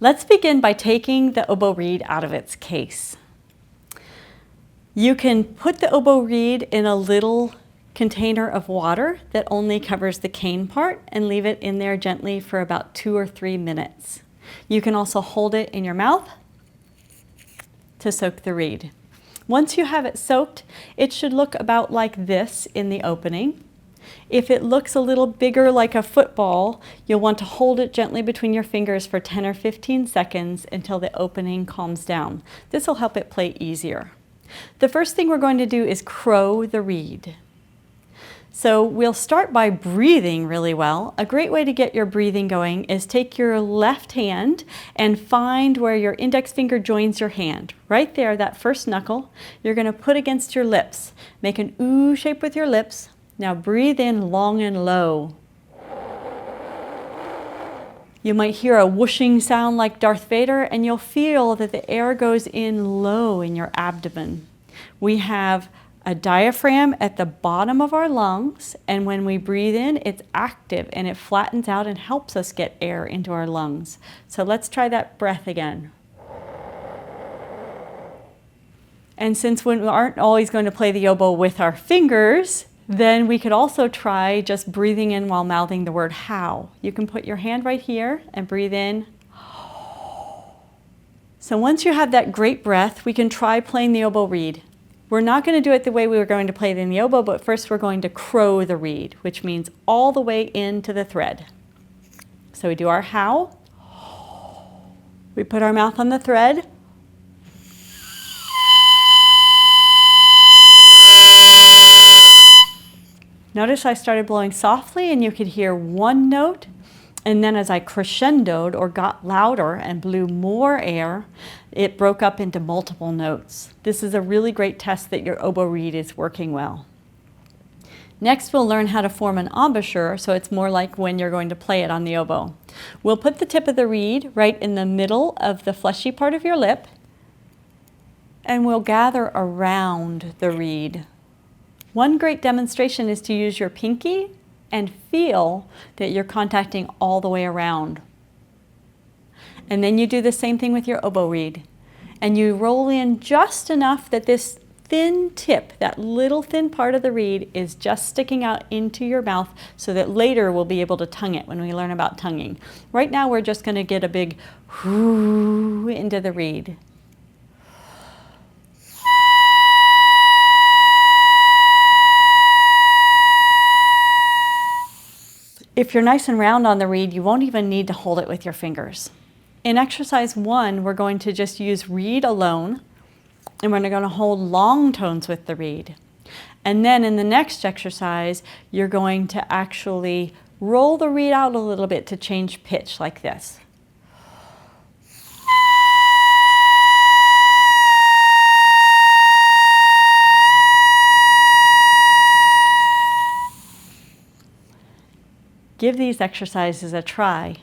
Let's begin by taking the oboe reed out of its case. You can put the oboe reed in a little container of water that only covers the cane part and leave it in there gently for about 2 or 3 minutes. You can also hold it in your mouth to soak the reed. Once you have it soaked, it should look about like this in the opening. If it looks a little bigger like a football, you'll want to hold it gently between your fingers for 10 or 15 seconds until the opening calms down. This will help it play easier. The first thing we're going to do is crow the reed. So we'll start by breathing really well. A great way to get your breathing going is take your left hand and find where your index finger joins your hand. Right there, that first knuckle, you're going to put against your lips. Make an ooh shape with your lips. Now breathe in long and low. You might hear a whooshing sound like Darth Vader, and you'll feel that the air goes in low in your abdomen. We have a diaphragm at the bottom of our lungs, and when we breathe in, it's active and it flattens out and helps us get air into our lungs. So let's try that breath again. And since we aren't always going to play the oboe with our fingers, then we could also try just breathing in while mouthing the word how. You can put your hand right here and breathe in. So once you have that great breath, we can try playing the oboe reed. We're not going to do it the way we were going to play it in the oboe, but first we're going to crow the reed, which means all the way into the thread. So we do our how. We put our mouth on the thread. Notice I started blowing softly and you could hear one note, and then as I crescendoed or got louder and blew more air, it broke up into multiple notes. This is a really great test that your oboe reed is working well. Next, we'll learn how to form an embouchure, so it's more like when you're going to play it on the oboe. We'll put the tip of the reed right in the middle of the fleshy part of your lip, and we'll gather around the reed. One great demonstration is to use your pinky and feel that you're contacting all the way around. And then you do the same thing with your oboe reed. And you roll in just enough that this thin tip, that little thin part of the reed, is just sticking out into your mouth so that later we'll be able to tongue it when we learn about tonguing. Right now we're just going to get a big whoo into the reed. If you're nice and round on the reed, you won't even need to hold it with your fingers. In exercise 1, we're going to just use reed alone, and we're going to hold long tones with the reed. And then in the next exercise, you're going to actually roll the reed out a little bit to change pitch like this. Give these exercises a try.